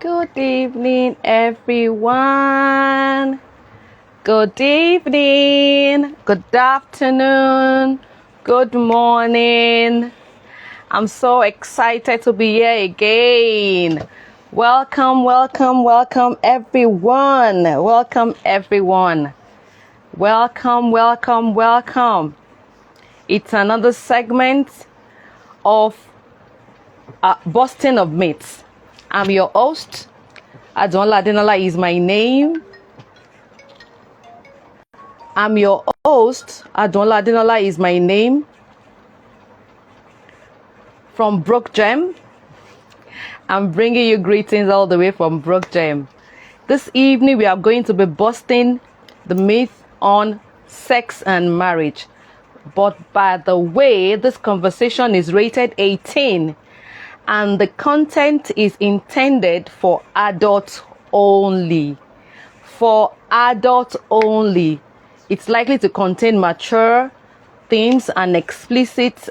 Good evening, everyone. Good evening, good afternoon, good morning. I'm so excited to be here again. Welcome, welcome, welcome, everyone. Welcome, everyone. Welcome, welcome, welcome. It's another segment of Busting of Myths. I'm your host. Adonla Adenola is my name. I'm your host. Adonla Adenola is my name. From Brook Gem. I'm bringing you greetings all the way from Brook Gem. This evening we are going to be busting the myth on sex and marriage. But by the way, this conversation is rated 18 and the content is intended for adults only. For adults only. It's likely to contain mature themes and explicit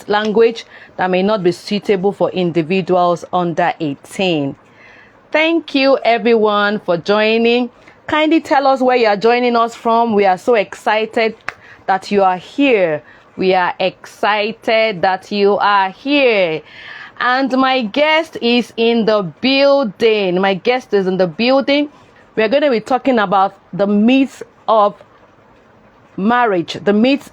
language that may not be suitable for individuals under 18. Thank you everyone for joining. Kindly tell us where you are joining us from. We are so excited that you are here. We are excited that you are here. And my guest is in the building. My guest is in the building. We are going to be talking about the myths of marriage, the myths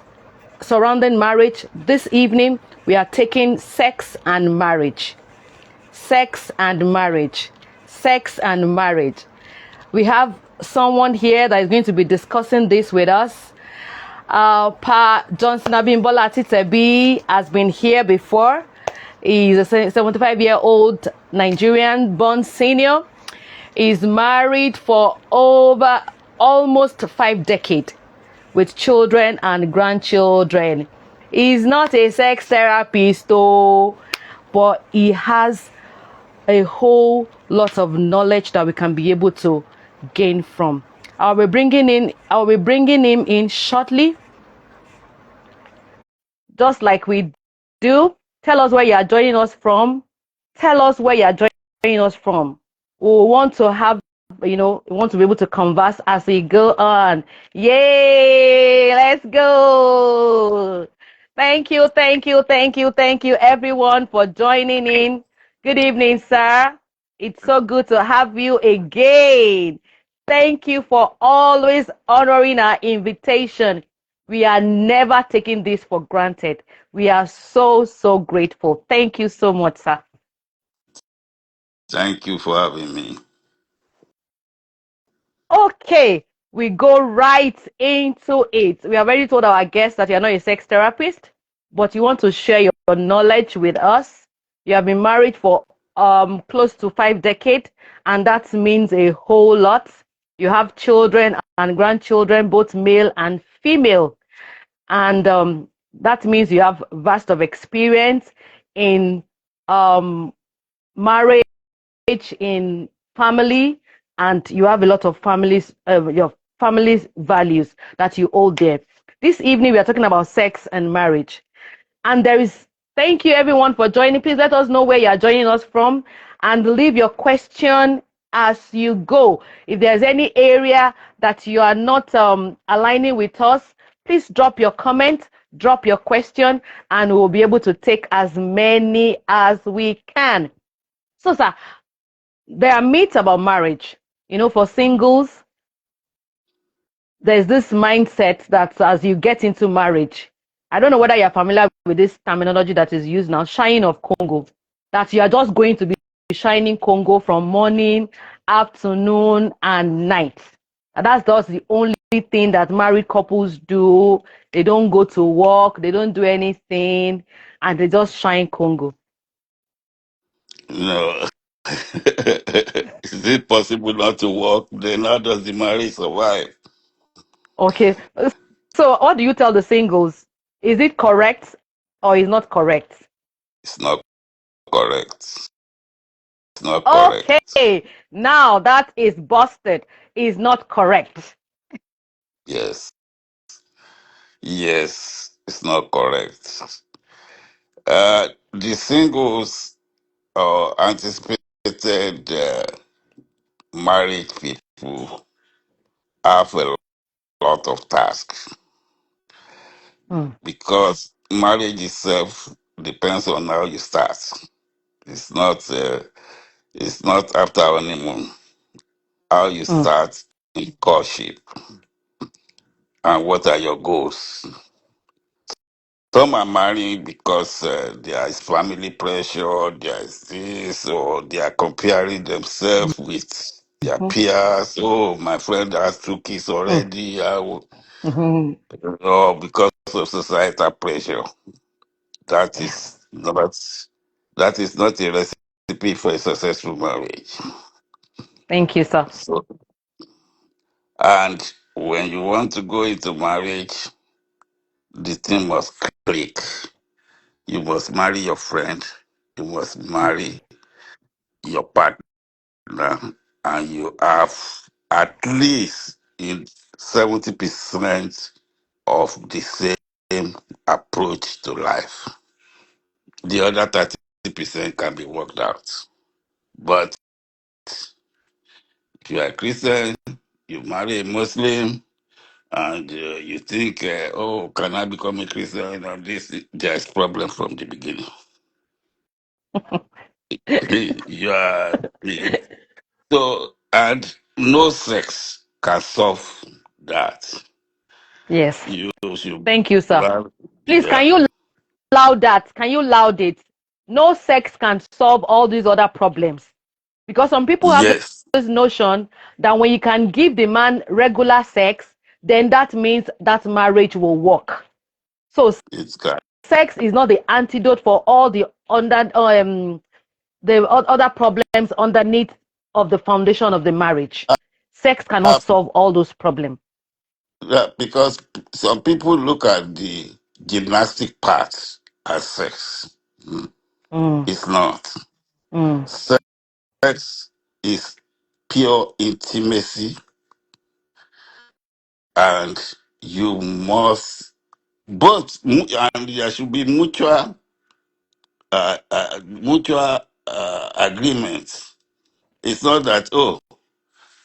surrounding marriage. This evening, we are taking sex and marriage. Sex and marriage. Sex and marriage. We have someone here that is going to be discussing this with us. Pa Johnson Abimbola Titebi has been here before. He's a 75-year-old Nigerian born senior. He's married for over almost 5 decades with children and grandchildren. He's not a sex therapist, though, but he has a whole lot of knowledge that we can be able to gain from. I'll be bringing him in shortly, just like we do. Tell us where you are joining us from. Tell us where you are joining us from. We want to have, we want to be able to converse as we go on. Yay! Let's go! Thank you, everyone, for joining in. Good evening, sir. It's so good to have you again. Thank you for always honoring our invitation. We are never taking this for granted. We are so, so grateful. Thank you so much, sir. Thank you for having me. Okay, we go right into it. We already told our guests that you're not a sex therapist, but you want to share your knowledge with us. You have been married for close to 5 decades, and that means a whole lot. You have children and grandchildren, both male and female, and that means you have vast of experience in marriage, in family, and you have a lot of your family's values that you hold there. This evening we are talking about sex and marriage, and thank you everyone for joining. Please let us know where you are joining us from and leave your question as you go. If there's any area that you are not aligning with us, please drop your comment, drop your question, and we'll be able to take as many as we can. So, sir, there are myths about marriage. For singles, there's this mindset that as you get into marriage, I don't know whether you're familiar with this terminology that is used now, shining of Congo, that you are just going to be shining Congo from morning, afternoon, and night. And that's just the only thing that married couples do. They don't go to work, they don't do anything, and they just shine Congo. No. Is it possible not to work? Then how does the marriage survive? Okay. So what do you tell the singles? Is it correct or is not correct? It's not correct. It's not correct. Okay. Now that is busted. Is not correct. Yes. Yes. It's not correct. The singles are anticipating Said married people have a lot of tasks Mm, because marriage itself depends on how you start. It's not. It's not after honeymoon. How you mm, start in courtship and what are your goals. Some are marrying because there is family pressure, there is this, or they are comparing themselves with their mhm, peers. Oh, my friend has 2 kids mm, already. mhm. Or because of societal pressure. That Yeah. is not a recipe for a successful marriage. Thank you, sir. So, and when you want to go into marriage, the thing must click. You must marry your friend. You must marry your partner, and you have at least in 70% of the same approach to life. The other 30% can be worked out. But if you are a Christian, you marry a Muslim, and you think, oh, can I become a Christian? And this, there's problem from the beginning. you are so, and no sex can solve that. Yes. You should Thank you, sir. have, Please, yeah, can you loud that? Can you loud it? No sex can solve all these other problems. Because some people have yes, this notion that when you can give the man regular sex, then that means that marriage will work. So it's got sex is not the antidote for all the other problems underneath of the foundation of the marriage. Sex cannot uh, solve all those problems. yeah, because some people look at the gymnastic part as sex. Mm, It's not. mm, Sex is pure intimacy, and you must and there should be mutual agreement. It's not that, oh,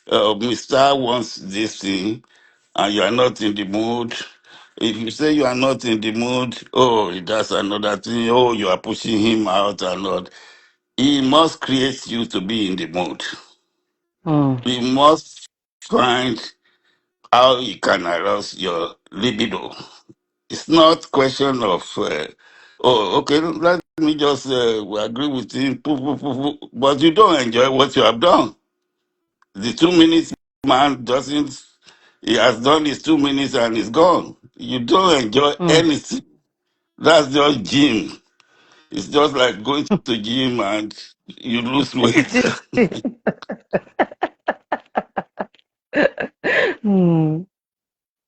Mr. wants this thing and you are not in the mood. If you say you are not in the mood, oh, that's another thing. Oh, you are pushing him out or not. He must create you to be in the mood. mm. He must find how he can arouse your libido. It's not question of, oh, okay, let me just agree with him, but you don't enjoy what you have done. The 2 minutes man doesn't, he has done his 2 minutes and he's gone. You don't enjoy Mm. anything. That's just gym. It's just like going to gym and you lose weight. Hmm.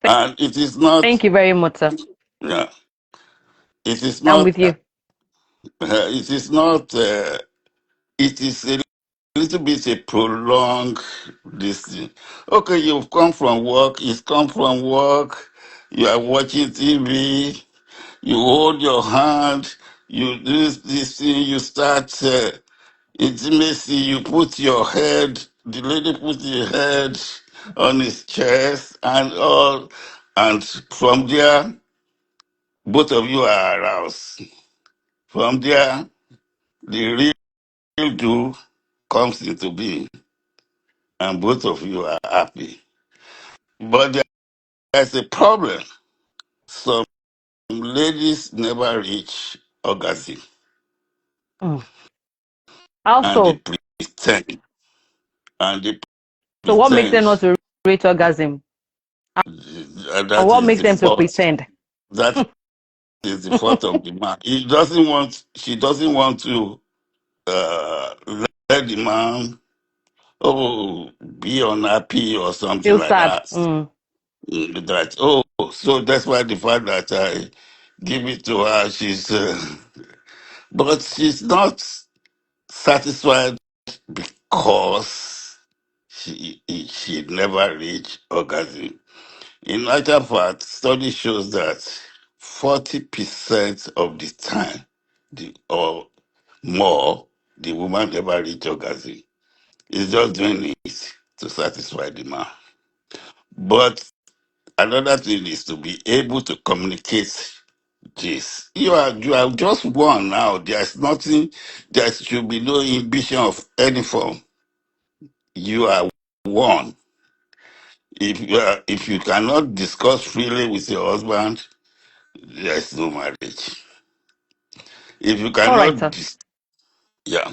And it is not, Thank you very much, sir. yeah, it is I'm not, with you. it is not, it is a little bit a prolonged this thing. Okay, you've come from work, he's come from work, you are watching TV, you hold your hand, you do this thing, you start intimacy, you put your head, the lady put your head on his chest and all, and from there, both of you are aroused. From there, the real do comes into being, and both of you are happy. But there's a problem. Some ladies never reach orgasm, Mm. and they Also, pretend, and they so what makes them pretend. not to reach orgasm? And And that what is makes the them to fault. pretend? That is the fault of the man. He doesn't want. She doesn't want to let the man be unhappy or something Feel like sad. that. Mm. That so that's why the fact that I give it to her, but she's not satisfied because she never reached orgasm. In actual fact, study shows that 40% of the time, or more, the woman never reach orgasm. It's just doing it to satisfy the man. But another thing is to be able to communicate this. You are just one now. There's nothing. There should be no inhibition of any form. You are one. If you cannot discuss freely with your husband, there's no marriage. If you All right, cannot, sir. yeah,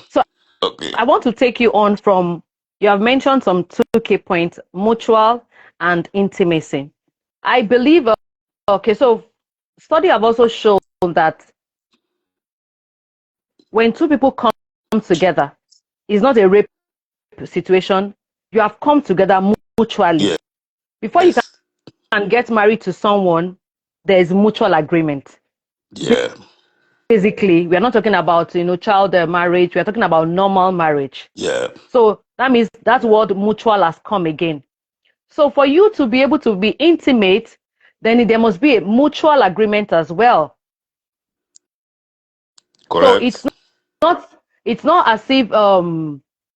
So okay, I want to take you on from, you have mentioned some two key points, mutual and intimacy. I believe, okay, so study have also shown that when two people come together, it's not a rape situation. You have come together mutually. Before you yes, can get married to someone, there is mutual agreement. yeah, Basically, we are not talking about child marriage. We are talking about normal marriage. yeah, So that means that word mutual has come again. So for you to be able to be intimate, then there must be a mutual agreement as well. So correct, not it's not as if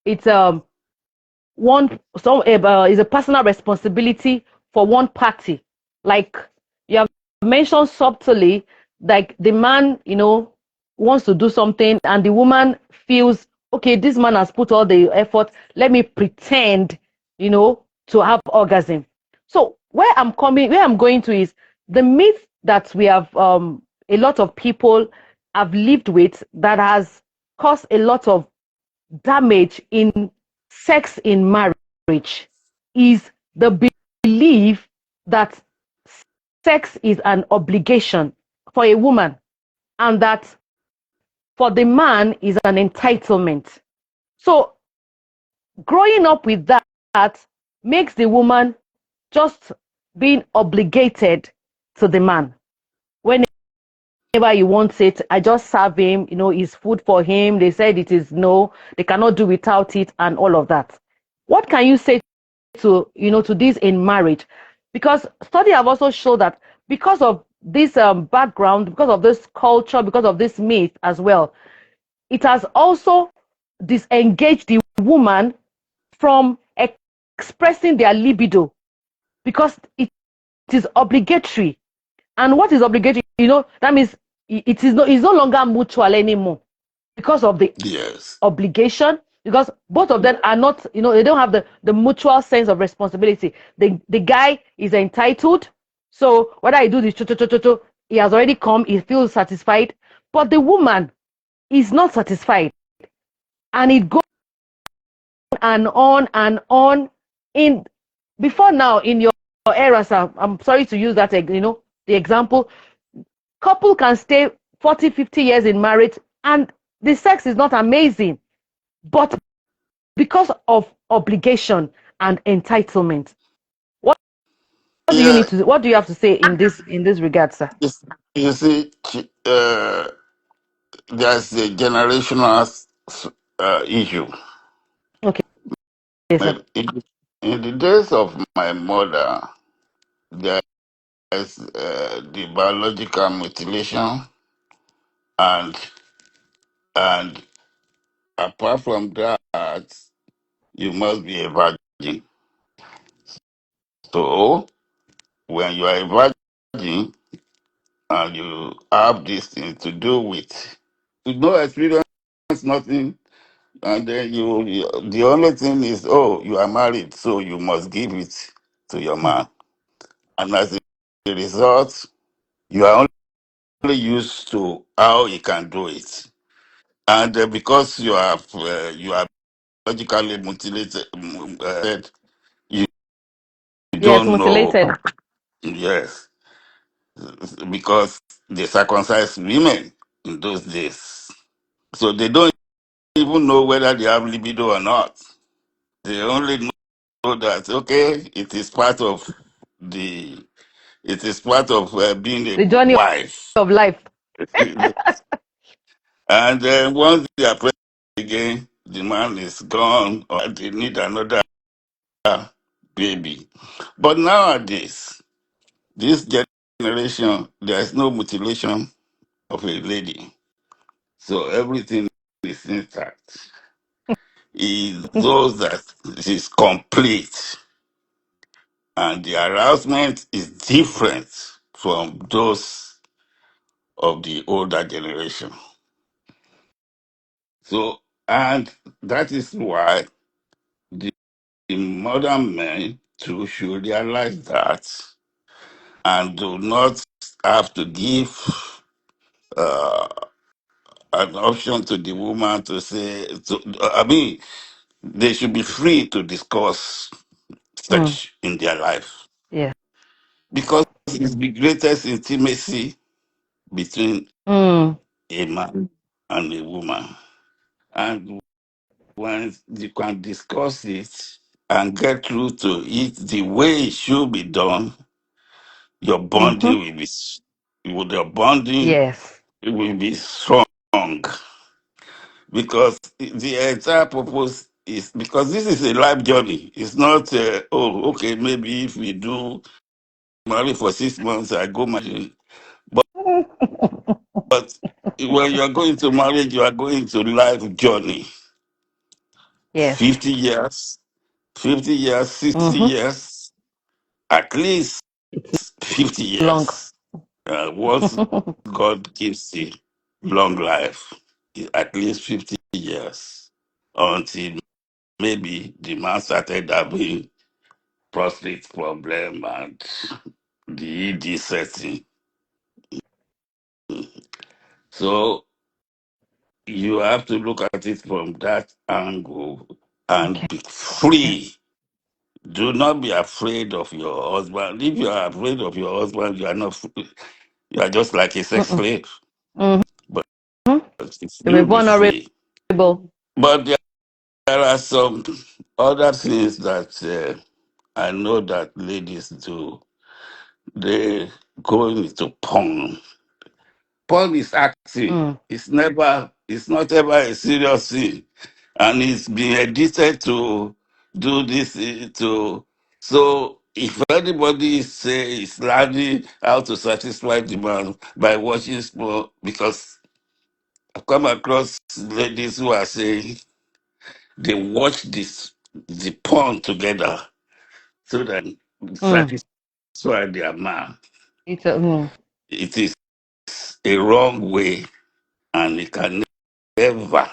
it's one so is a personal responsibility for one party. Like you have mentioned subtly, like the man wants to do something and the woman feels, okay, this man has put all the effort, let me pretend to have orgasm. So where I'm going to is the myth that we have a lot of people have lived with that has caused a lot of damage in sex in marriage is the belief that sex is an obligation for a woman and that for the man is an entitlement. So growing up with that makes the woman just being obligated to the man. Whenever he wants it, I just serve him, it's food for him. They said it is no, they cannot do without it and all of that. What can you say to this in marriage? Because study have also shown that because of this background, because of this culture, because of this myth as well, it has also disengaged the woman from expressing their libido because it is obligatory. And what is obligatory? That means it's no longer mutual anymore because of the yes, obligation, because both of them are not, they don't have the mutual sense of responsibility. The guy is entitled, so whether he do this he has already come, he feels satisfied, but the woman is not satisfied, and it goes and on. In before now, in your era, sir, I'm sorry to use that, the example, couple can stay 40-50 years in marriage and the sex is not amazing, but because of obligation and entitlement. What yeah. what do you have to say in this regard, sir? You see, there's a generational issue. Okay, sir. Well, in the days of my mother, there's the biological mutilation, and and apart from that, you must be a virgin. So when you are a virgin and you have this thing to do with no experience, nothing, and then the only thing is, oh, you are married, so you must give it to your man, and as a result, you are only used to how he can do it, and because you are logically mutilated, you Yes, don't know. mutilated. Yes, because they circumcise women in those days, so they don't even know whether they have libido or not. They only know that, okay, the it is part of being a The journey wife. of life. And once they are pregnant again, the man is gone, or they need another baby. But nowadays, this generation, there is no mutilation of a lady. So everything intact. He knows that it is complete, and the arousement is different from those of the older generation. So, and that is why the modern men too should realize that and do not have to give uh, an option to the woman to say, I mean, they should be free to discuss Mm. sex in their life Yeah. because it's the greatest intimacy between Mm. a man and a woman. And when you can discuss it and get through to it the way it should be done, your Mm-hmm. bonding will be your bonding Yes. will be strong because the entire purpose is because this is a life journey. It's not oh okay, maybe if we do marry for 6 months I go marry, but when you are going to marriage you are going to life journey. Yes. 50 years, 50 years, 60 Mm-hmm. years, at least It's 50 long. years. Once God gives you long life, at least 50 years, until maybe the man started having prostate problem and the ED setting. So you have to look at it from that angle Okay. and be Okay. free. Do not be afraid of your husband. If you are afraid of your husband, you are not free. You are just like a sex Mm-mm. slave. Mm-hmm. But if To be you be vulnerable. free. But there are some other things that I know that ladies do. They go into porn. Porn is acting. Mm. It's not ever a serious thing. And it's been edited to do this to so if anybody say it's learning how to satisfy demand by watching porn, because I've come across ladies who are saying they watch the porn together so that Mm. satisfy their man. It's a, mm. It is a wrong way and it can never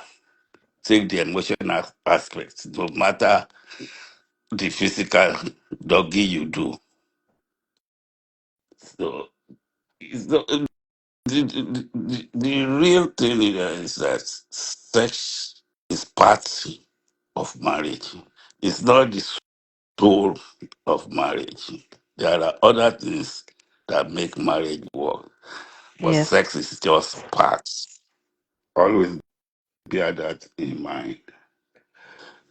take the emotional aspect, no matter the physical doggy you do. So it's not, the real thing here is that sex is part of marriage. It's not the soul of marriage. There are other things that make marriage work, but Yes. sex is just part. Always bear that in mind.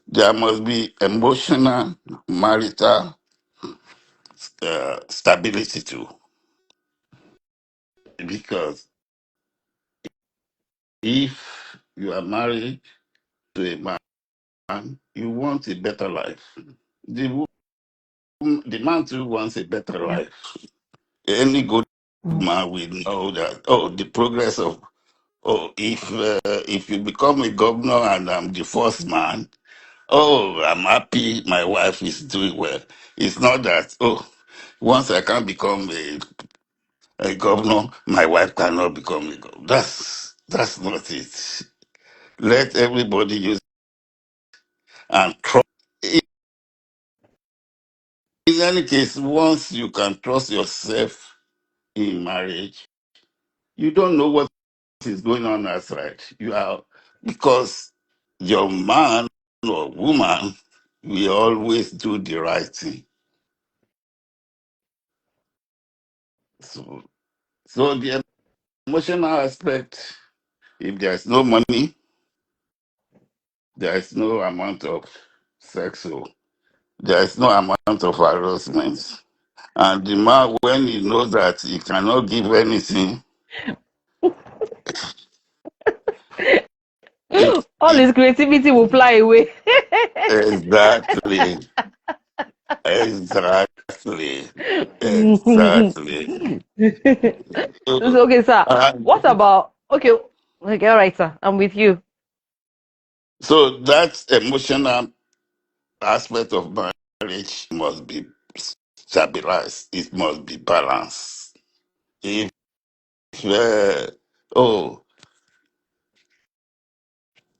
There must be emotional, marital stability too, because if you are married to a man, you want a better life. The man too wants a better Yeah. life. Any good Mm. man will know that. Oh, the progress of if you become a governor and I'm the first man, oh, I'm happy my wife is doing well. It's not that, oh, once I can become a governor, my wife cannot become a governor. That's not it. Let everybody use and trust. In any case, once you can trust yourself in marriage, you don't know what is going on outside. You are because your man or woman will always do the right thing. So, so the emotional aspect, if there's no money, there is no amount of sex, so there is no amount of harassment. And the man, when he knows that he cannot give anything, it, All it his creativity will fly away. exactly, exactly, So, exactly. So, okay, sir. and What about okay? Okay, all right, sir. I'm with you. So that emotional aspect of marriage must be stabilized. It must be balanced. If oh,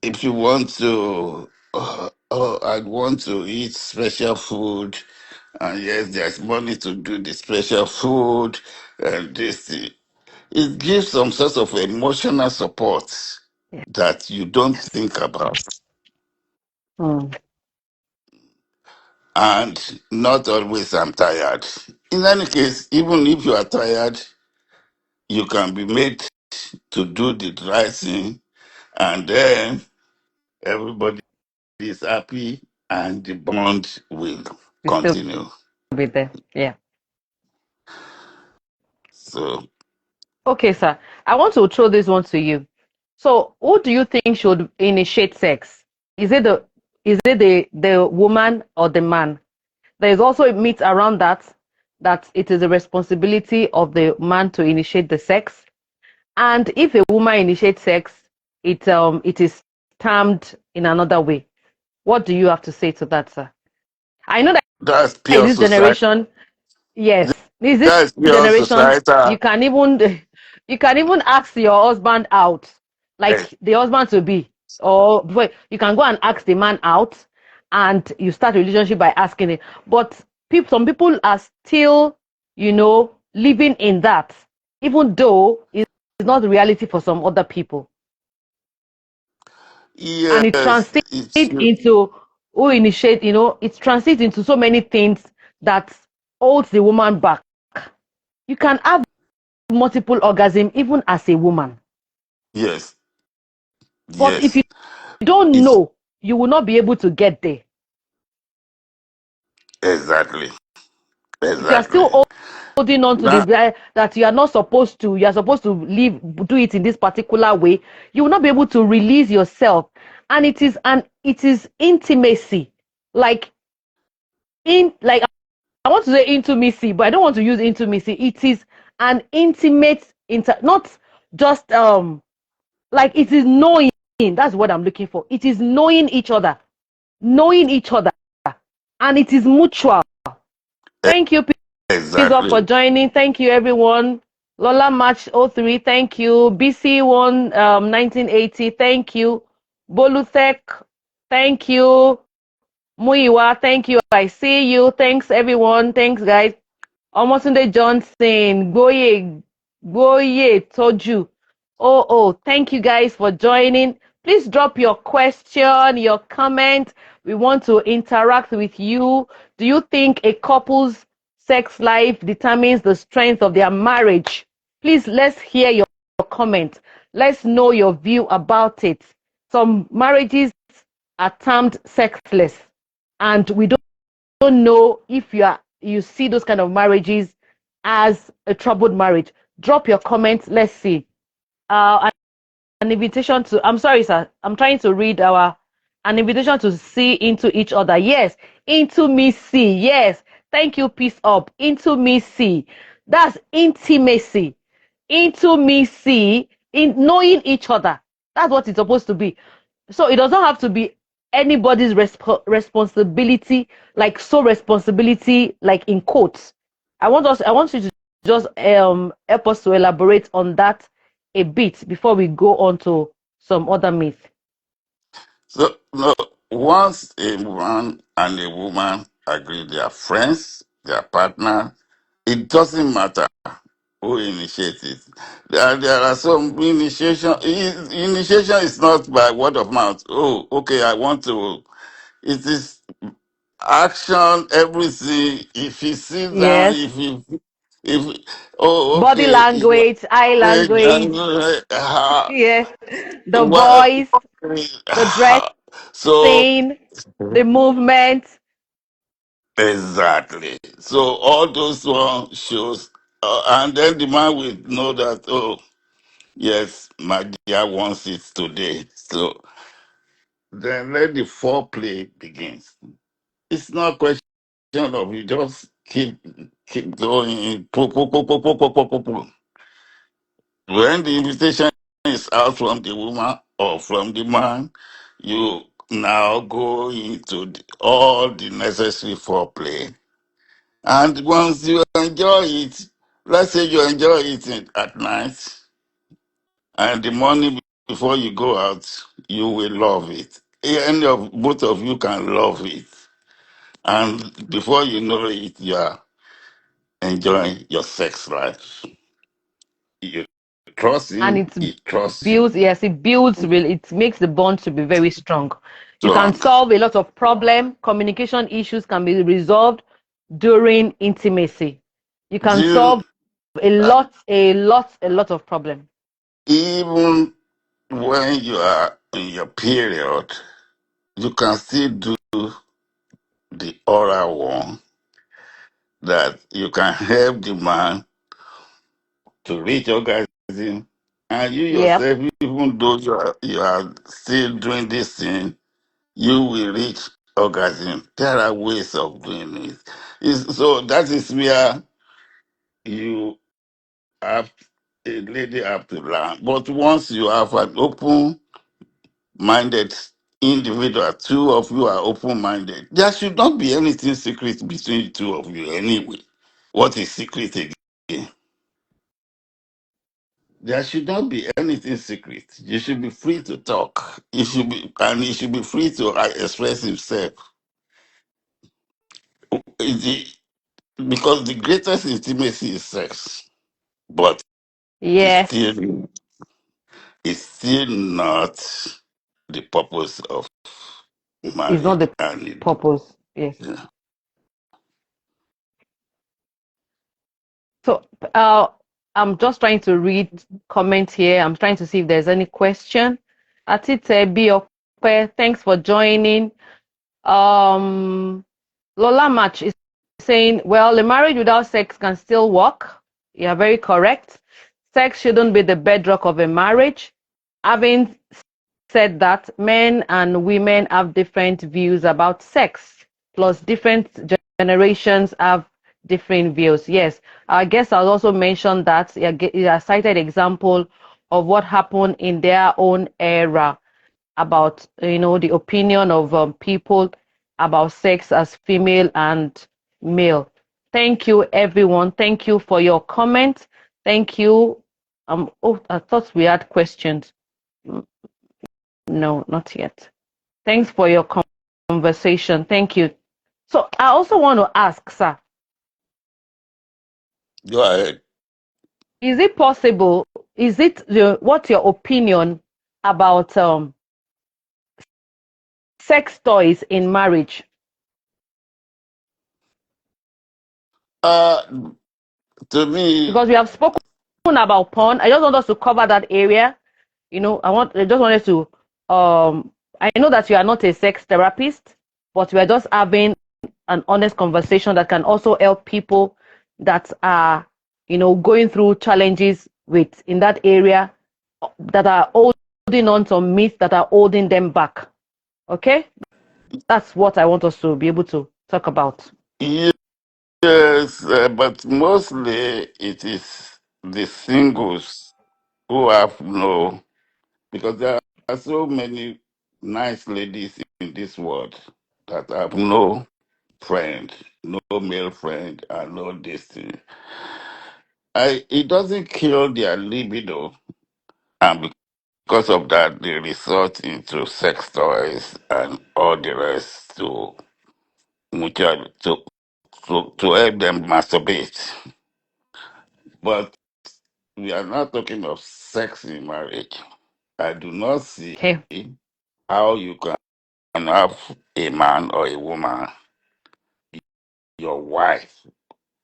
if you want to, I want to eat special food, and yes, there's money to do the special food, and this, it gives some sort of emotional support Yeah. that you don't think about. Mm. And not always I'm tired. In any case, even if you are tired, you can be made to do the right thing, and then everybody is happy and the bond will We still continue. be there. Yeah. So Okay, sir. I want to throw this one to you. So, who do you think should initiate sex? Is it the woman or the man? There is also a myth around that it is the responsibility of the man to initiate the sex. And if a woman initiates sex, it is termed in another way. What do you have to say to that, sir? I know that that's in pure this society. generation, yes, in this That's pure generation, societal. you can even you can even ask your husband out, eh, like the husband to be, or before you can go and ask the man out, and you start a relationship by asking it. But some people are still, living in that, even though it's not the reality for some other people, and it Yes, translates it's into who initiate. It translates into so many things that holds the woman back. You can have multiple orgasm even as a woman, yes, but if you yes. don't It's know, you will not be able to get there. exactly, If you are exactly. still holding on to the Now, that you are supposed to do it in this particular way, you will not be able to release yourself. And it is intimacy, like like I want to say intimacy, but I don't want to use intimacy. It is an intimate not just like it is knowing. That's what I'm looking for. It is knowing each other, and it is mutual. e- Thank you, peace up for exactly. joining. Thank you, everyone. Lola Match 03, thank you. BC1 1980, thank you. Boluthek, thank you. Muiwa, thank you. I see you. Thanks, everyone. Thanks, guys. Omotunde Johnson, Boye Toju. Oh, thank you guys for joining. Please drop your question, your comment. We want to interact with you. Do you think a couple's sex life determines the strength of their marriage? Please, let's hear your comment. Let's know your view about it. Some marriages are termed sexless, and we don't know if you see those kind of marriages as a troubled marriage. Drop your comments. Let's see. An invitation to, I'm sorry, sir, I'm trying to read an invitation to see into each other. Yes, into me see. Yes, thank you. Peace up. Into me see. That's intimacy. Into me see, in knowing each other. That's what it's supposed to be. So it doesn't have to be anybody's responsibility, like so responsibility, like in quotes. I want you to just help us to elaborate on that a bit before we go on to some other myth. So no, once a man and a woman agree they are friends, they are partner, it doesn't matter who initiates it. There are some initiation. Initiation is not by word of mouth. Oh, okay, I want to. It is action, everything. If he sits down, Yes, if oh, body okay, language, eye language. Yeah, the well, voice, the dressing, so the movement. exactly. So all those one shows, and then the man will know that. Oh, yes, my dear wants it today. So then let the foreplay begins. It's not question of you just keep going. When the invitation is out from the woman or from the man, You now go into all the necessary foreplay. And once you enjoy it, let's say you enjoy it at night, and the morning before you go out, you will love it. Any of both of you can love it. And before you know it, you are enjoying your sex life. You trust And him, it he trusts you. builds, yes, it builds, it makes the bond to be very strong. You can Strong. solve a lot of problem. Communication issues can be resolved during intimacy. You can You, solve a lot of problem. even when you are in your period, you can still do the oral one that you can help the man to reach orgasm. And you Yeah, yourself, even though you are still doing this thing, you will reach orgasm. There are ways of doing it. So that is where you have a lady have to learn. But once you have an open minded individual, two of you are open minded, there should not be anything secret between the two of you anyway. What is secret again? There should not be anything secret. You should be free to talk. He should be free to express himself. The- because the greatest intimacy is sex, but it's yes, still it's still not the purpose of it's not marriage. the And it, purpose. Yes. yeah. So, uh, I'm just trying to read comment here. I'm trying to see if there's any question. Atite Biope, thanks for joining. Um, Lola Match is saying, well, a marriage without sex can still work. You're very correct. Sex shouldn't be the bedrock of a marriage. Having said that, men and women have different views about sex, plus different generations have different views. Yes, I guess I'll also mention that I cited example of what happened in their own era about the opinion of people about sex as female and male. Thank you, everyone. Thank you for your comment. Thank you. Oh, I thought we had questions. No, not yet. Thanks for your conversation. Thank you. So I also want to ask, sir, Go ahead. is it possible? Is it what's your opinion about sex toys in marriage? Uh, to me, Because we have spoken about porn. I just want us to cover that area. I just wanted to I know that you are not a sex therapist, but we are just having an honest conversation that can also help people that are, going through challenges with in that area, that are holding on to myths that are holding them back. Okay? That's what I want us to be able to talk about. yes, but mostly it is the singles who have no, because there are so many nice ladies in this world that have no friend, no male friend, and no destiny. It doesn't kill their libido, and because of that, they resort into sex toys and all the rest mutual to help them masturbate. But we are not talking of sex in marriage. I do not see Okay. how you can have a man or a woman, your wife,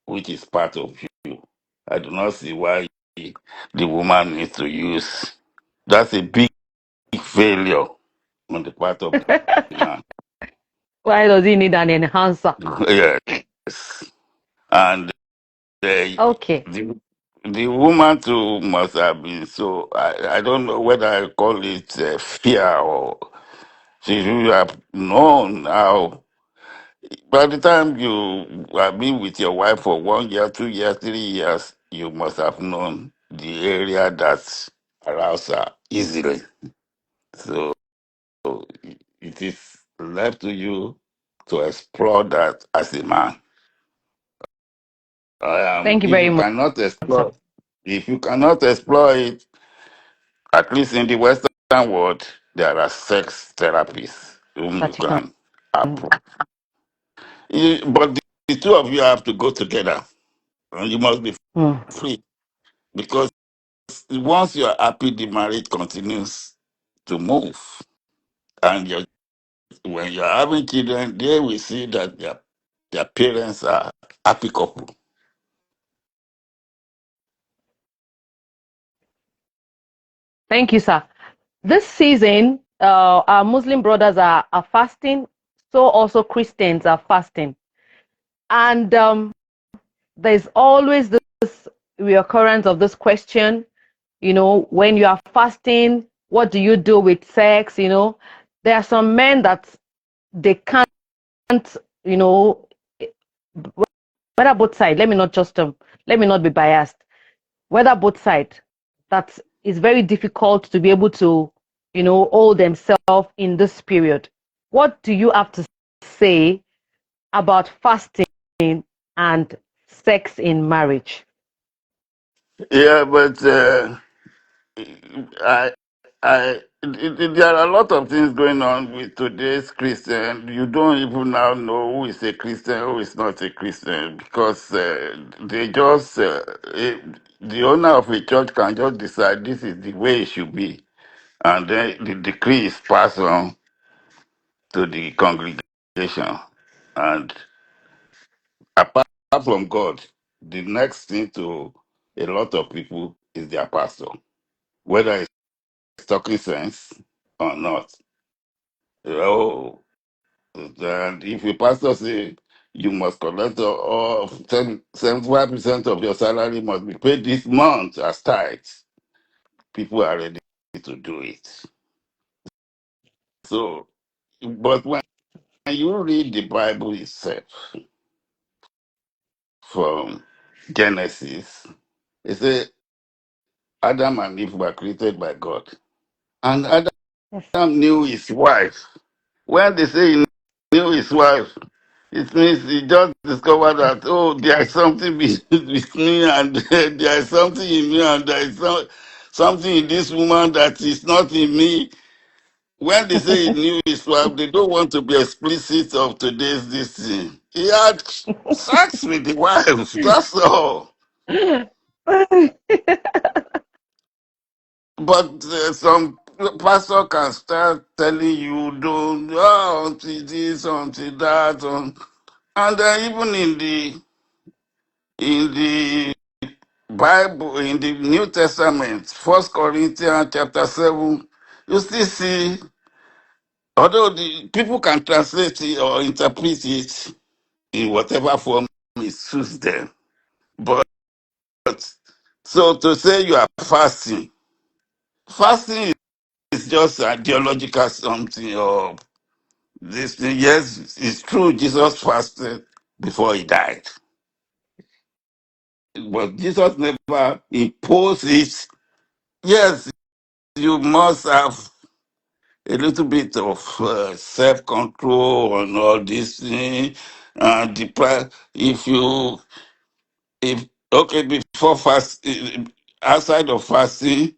which is part of you. I do not see why the woman needs to use. That's a big failure on the part of the man. Why does he need an enhancer? Yes. And Okay. the the woman too must have been so. I don't know whether I call it fear or she should have known how. By the time you have been with your wife for 1 year, 2 years, 3 years, you must have known the area that arouse her easily. So it is left to you to explore that as a man. Thank you If very you much, cannot sir. explore, if you cannot explore it, at least in the Western world, there are sex therapists whom you That you can. can approach. But the two of you have to go together, and you must be Hmm. free because once you are happy, the marriage continues to move, and when you're having children, they will see that their parents are happy couple. Thank you, sir. This season, our Muslim brothers are fasting, so also Christians are fasting. And there's always this reoccurrence of this question, when you are fasting, what do you do with sex? There are some men that they can't, you know, whether both sides, let me not be biased, whether both sides, that is very difficult to be able to, hold themselves in this period. What do you have to say about fasting and sex in marriage? Yeah, but I, there are a lot of things going on with today's Christian. You don't even now know who is a Christian, who is not a Christian, because they just the owner of a church can just decide this is the way it should be, and then the decree is passed on to the congregation, and apart from God, the next thing to a lot of people is their pastor, whether it's talking sense or not. Oh, and if your pastor say you must collect all 75% of your salary must be paid this month as tithes, people are ready to do it. So, but when you read the Bible itself from Genesis, it says Adam and Eve were created by God. And Yes. Adam knew his wife. When they say he knew his wife, it means he just discovered that, oh, there is something with me, and there is something in me, and there is something in this woman that is not in me. When they say he knew his wife, they don't want to be explicit of today's this thing. He had sex with the wife, that's all. But some pastor can start telling you, don't, oh, until this, until that, and even in the Bible, in the New Testament, First Corinthians chapter 7, you still see, although the people can translate it or interpret it in whatever form it suits them. But so to say you are fasting is just a theological something or this thing. Yes, it's true, Jesus fasted before he died. But Jesus never imposed it. Yes, you must have a little bit of self-control and all this thing. And if you, if okay, before fast, outside of fasting,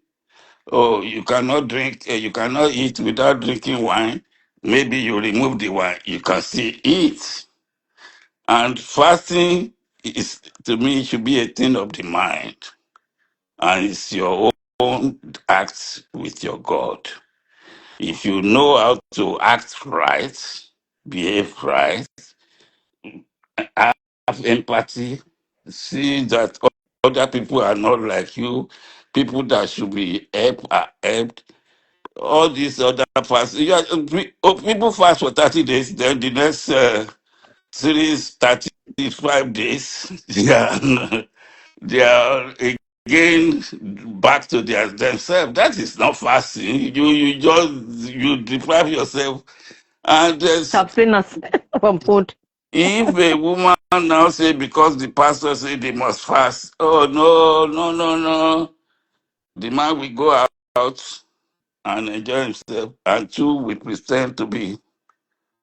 oh, you cannot drink, you cannot eat without drinking wine. Maybe you remove the wine, you can still eat. And fasting is, to me, it should be a thing of the mind, and it's your own act with your God. If you know how to act right, behave right, have empathy, see that other people are not like you, people that should be helped are helped. All these other fasts, yeah, people fast for 30 days, then the next series 35 days, yeah, they are again back to themselves. That is not fasting. You deprive yourself. And Abstinence from food. if a woman now say because the pastor say they must fast, oh no, no, no, no, the man will go out and enjoy himself, and two will pretend to be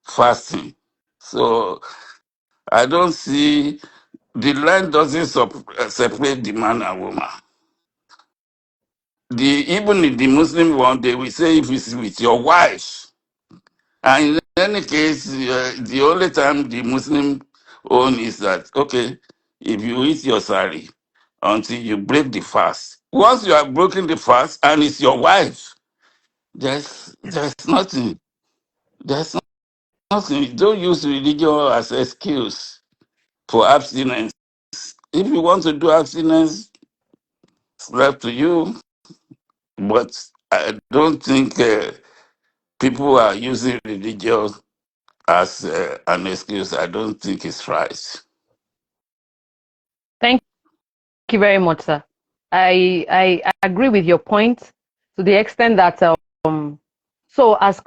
fasting. So I don't see the line doesn't separate the man and woman. Even in the Muslim one, they will say if it's with your wife. And in any case, the only time the Muslim own is that, okay, if you eat your sari until you break the fast. Once you have broken the fast and it's your wife, there's nothing. There's nothing. Don't use religion as excuse for abstinence. If you want to do abstinence, it's left to you. But I don't think people are using religion as an excuse. I don't think it's right. Thank you very much, sir. I agree with your point to the extent that so as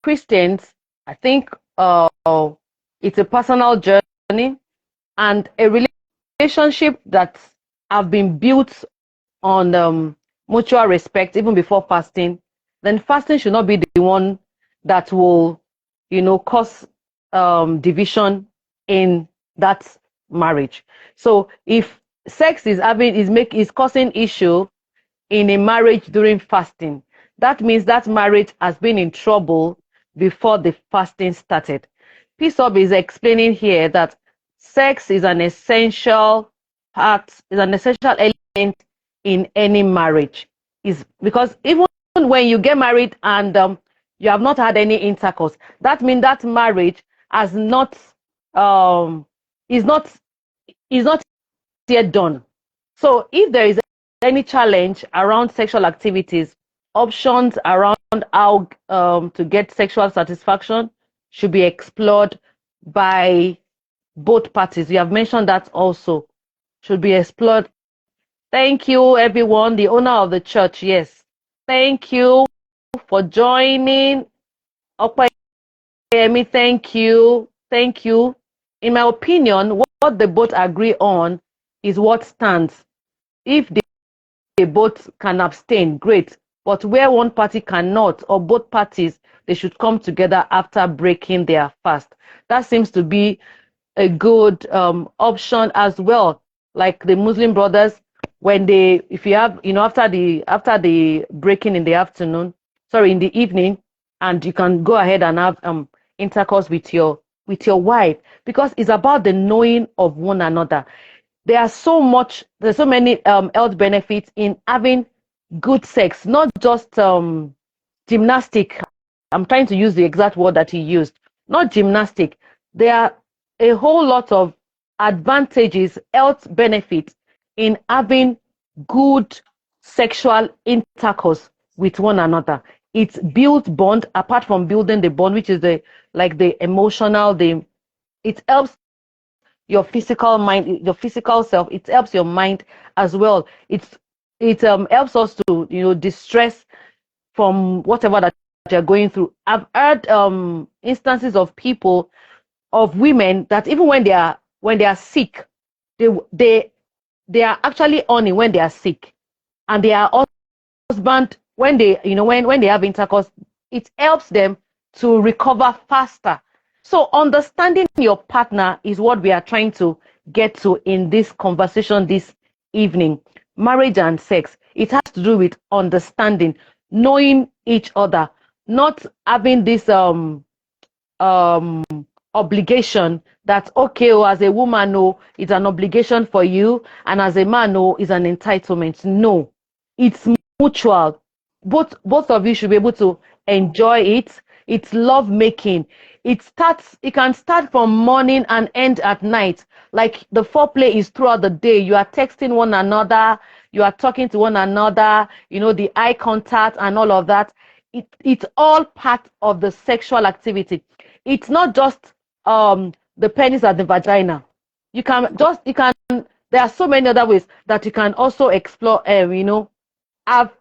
Christians, I think it's a personal journey and a relationship that have been built on mutual respect even before fasting. Then fasting should not be the one that will, cause division in that marriage. So if sex is causing issue in a marriage during fasting, that means that marriage has been in trouble before the fasting started. Peace Hub is explaining here that sex is an essential element in any marriage. Is because even when you get married and you have not had any intercourse, that means that marriage has not is not is not yet done. So if there is any challenge around sexual activities, options around how to get sexual satisfaction should be explored by both parties. You have mentioned that also should be explored. Thank you, everyone. The owner of the church, yes. Thank you for joining. Opayemi, thank you. Thank you. In my opinion, what they both agree on is what stands. If they both can abstain, great. But where one party cannot, or both parties, they should come together after breaking their fast. That seems to be a good option as well. Like the Muslim brothers, when they, if you have, after the breaking in the afternoon, sorry, in the evening, and you can go ahead and have intercourse with your wife, because it's about the knowing of one another. There's so many health benefits in having good sex, not just gymnastic. I'm trying to use the exact word that he used, not gymnastic. There are a whole lot of advantages, health benefits in having good sexual intercourse with one another. It builds bond apart from building the bond, which is the emotional, it helps your physical mind, your physical self. It helps your mind as well. It helps us to distress from whatever that you're going through. I've heard instances of people, of women, that even when they are sick, they are actually earning when they are sick, and they are husband when they when they have intercourse, it helps them to recover faster. So understanding your partner is what we are trying to get to in this conversation this evening. Marriage and sex, it has to do with understanding, knowing each other, not having this um obligation that, okay, oh, as a woman, no, it's an obligation for you, and as a man, no, it's an entitlement. No, it's mutual. Both of you should be able to enjoy it. It's love making. It can start from morning and end at night. Like the foreplay is throughout the day. You are texting one another, you are talking to one another, the eye contact and all of that. It's all part of the sexual activity. It's not just the penis and the vagina. There are so many other ways that you can also explore, have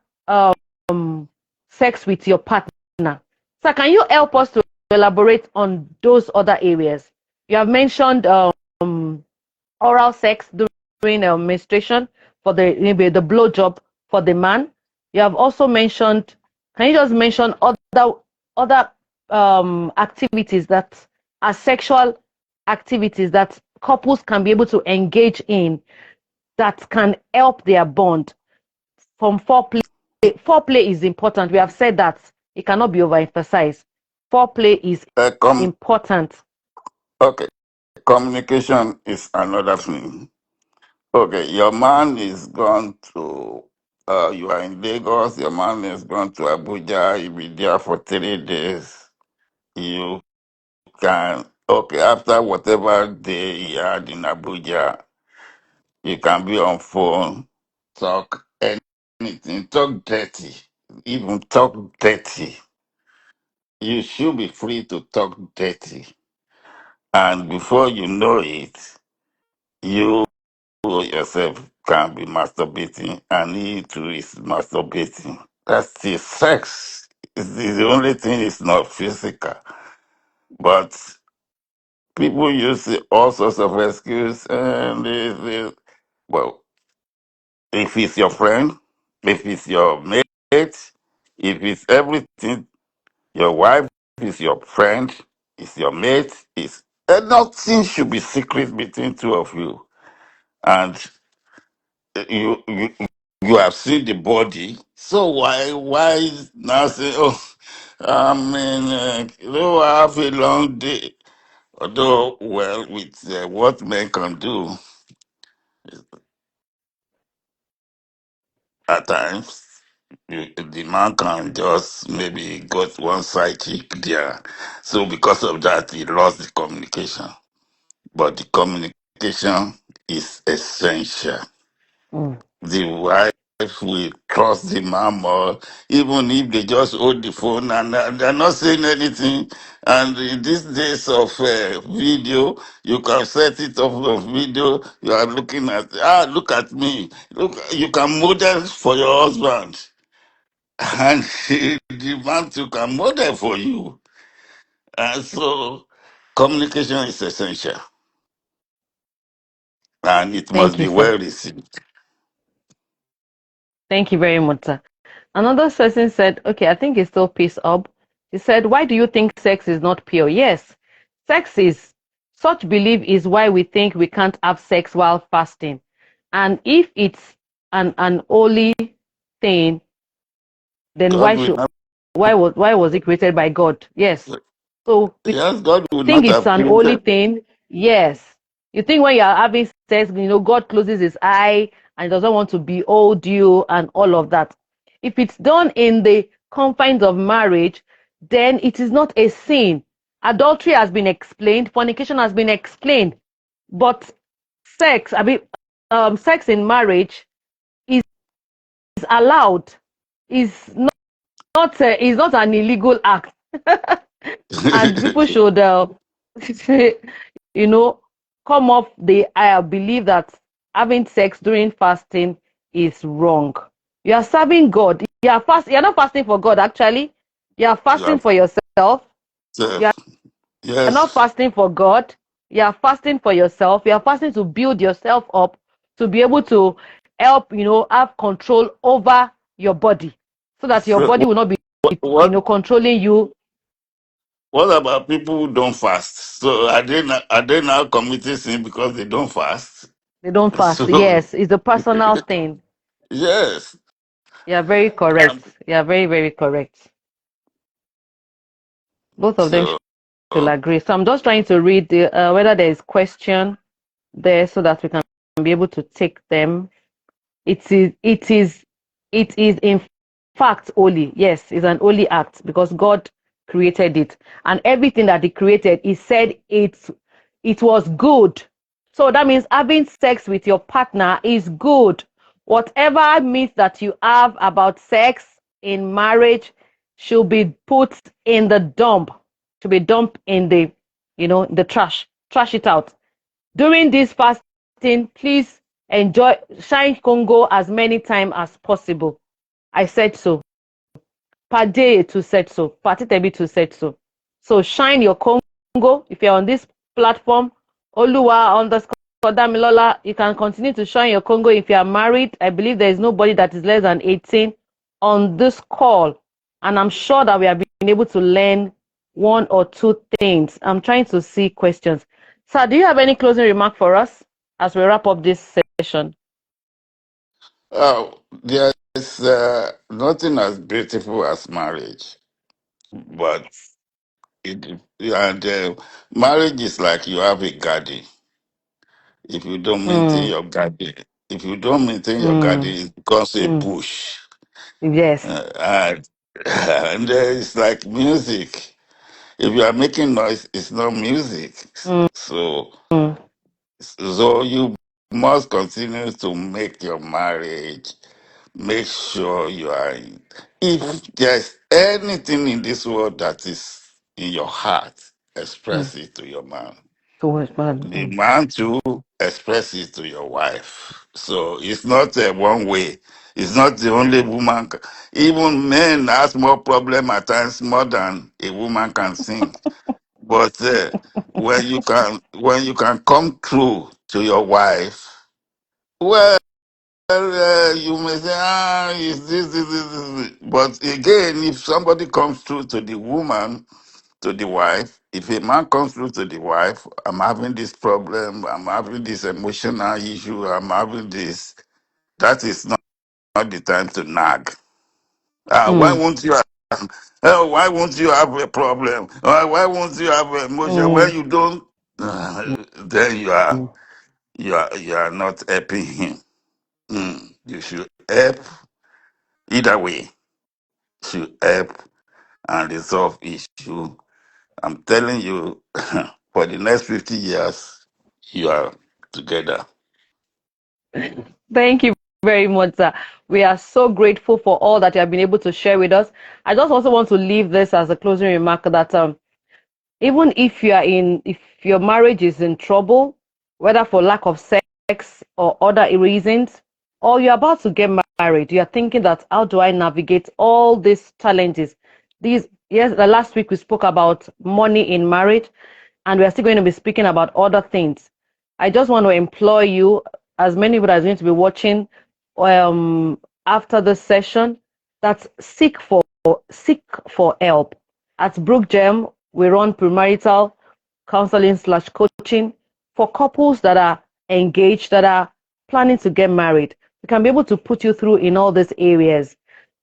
sex with your partner. So can you help us to elaborate on those other areas? You have mentioned oral sex during menstruation for maybe the blowjob for the man. You have also mentioned, Can you just mention other activities that are sexual activities that couples can be able to engage in that can help their bond from foreplay? Foreplay is important. We have said that it cannot be overemphasized. Foreplay is Uh, com- important. okay, communication is another thing. Okay, your man is gone to, you are in Lagos, your man is gone to Abuja, you'll be there for 3 days. You can, okay, after whatever day he had in Abuja, you can be on phone, talk anything, talk dirty, even talk dirty. You should be free to talk dirty. And before you know it, you yourself can be masturbating and he too is masturbating. That's the sex. It's the only thing is not physical. But people use all sorts of excuses and well, if it's your friend, if it's your mate, if it's everything, your wife is your friend, is your mate, is and nothing should be secret between two of you. And you you have seen the body, so why now say, oh, I mean, I have a long day. Although, well, with what men can do at times, the man can just maybe got one side chick there. So because of that, he lost the communication. But the communication is essential. Mm. The wife will trust the man more, even if they just hold the phone and they're not saying anything. And in these days of video, you can set it off of video. You are looking at, look at me. Look, you can model for your husband, and the man too can model for you. And so, communication is essential, and it must Thank you, be sir. well received. Thank you very much, sir. Another person said, okay, I think it's still peace up. He said, why do you think sex is not pure? Yes, sex is, such belief is why we think we can't have sex while fasting. And if it's an holy thing, then God will not. why was it created by God? Yes. So we Yes, God will think not it's have an holy created. thing. Yes. You think when you're having sex, God closes his eye and doesn't want to behold you and all of that. If it's done in the confines of marriage, then it is not a sin. Adultery has been explained, fornication has been explained, but sex, sex in marriage is allowed. Is is not an illegal act. And people should you know come off the I believe that having sex during fasting is wrong. You are serving God. You're not fasting for God, actually. You are You fasting have for yourself. You are said, not yes, fasting for God. You are fasting for yourself. You are fasting to build yourself up, to be able to help, have control over your body, so that your so body will not be, controlling you. what about people who don't fast? So are they now committing sin because they don't fast? They don't fast. So Yes, it's a personal thing. yes, You are very um, correct. You are very, very correct. Both of them so should agree. So I'm just trying to read whether there is question there so that we can be able to take them. It is, it is, it is in fact holy. Yes, it's an holy act because God created it, and everything that He created, He said it was good. So that means having sex with your partner is good. Whatever myth that you have about sex in marriage should be put in the dump. Should be dumped in the trash. Trash it out. During this fasting, please enjoy shine Congo as many times as possible. I said so. Pade to said so. Patitebi to said so. So shine your Congo. If you're on this platform, Oluwa underscore Damilola, you can continue to shine your Congo if you are married. I believe there is nobody that is less than 18 on this call. And I'm sure that we have been able to learn one or two things. I'm trying to see questions. Sir, do you have any closing remark for us as we wrap up this session? There's nothing as beautiful as marriage, but marriage is like you have a garden. If you don't maintain Mm, your garden, if you don't maintain your garden, mm, it becomes a mm. bush. Yes. And, and it's like music. If you are making noise, it's not music. Mm, So, mm, so you must continue to make your marriage. Make sure you are in. If there's anything in this world that is in your heart, mm. express it to your man. Towards man. The man too, express it to your wife. So it's not a one way. It's not the only woman. Even men has more problem at times more than a woman can sing. But when you can come through to your wife, well, you may say, is this. But again, if somebody comes through to the woman, to the wife, if a man comes through to the wife, I'm having this problem, I'm having this emotional issue, I'm having this, that is not the time to nag. Why Mm, won't you why won't you have a problem? Why won't you have an emotion? When mm, you don't, then mm. you are not helping him. You should help either way. Should help and resolve issue. I'm telling you, for the next 50 years, you are together. Thank you very much, sir. We are so grateful for all that you have been able to share with us. I just also want to leave this as a closing remark that even if your marriage is in trouble, whether for lack of sex or other reasons, or you're about to get married, you're thinking that how do I navigate all these challenges? The last week we spoke about money in marriage, and we're still going to be speaking about other things. I just want to implore you, as many people are going to be watching after this session, that seek for help. At Brook Gem, we run premarital counseling/coaching for couples that are engaged, that are planning to get married. We can be able to put you through in all these areas,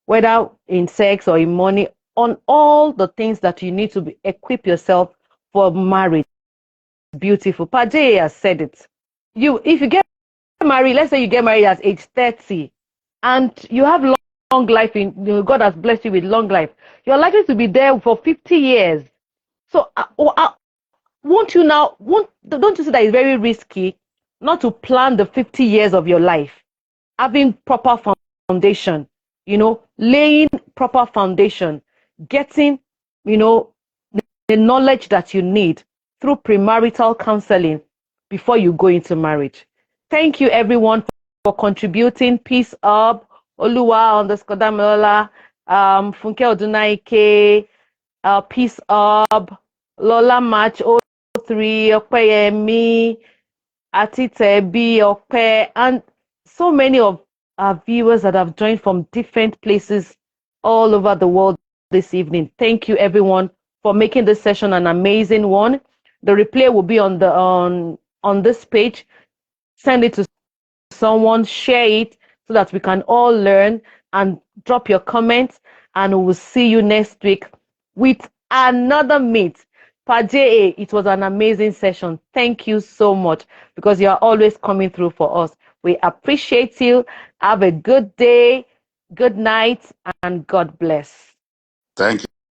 whether in sex or in money, on all the things that you need to equip yourself for marriage. Beautiful. Pajay has said it. If you get married, let's say you get married at age 30, and you have long life God has blessed you with long life, you're likely to be there for 50 years. So won't you now won't don't you see that it's very risky not to plan the 50 years of your life, having proper foundation, laying proper foundation, getting, you know the knowledge that you need through premarital counseling before you go into marriage. Thank you, everyone, for contributing. Peace up. Oluwa underscore Damilola, Funke Odunaike, Peace up. Lola Match 03, Opeyemi, Atitebi, Ope, and so many of our viewers that have joined from different places all over the world this evening. Thank you, everyone, for making this session an amazing one. The replay will be on this page. Send it to someone, share it so that we can all learn, and drop your comments. And we'll see you next week with another meet. Pajay, it was an amazing session. Thank you so much because you are always coming through for us. We appreciate you. Have a good day, good night, and God bless. Thank you.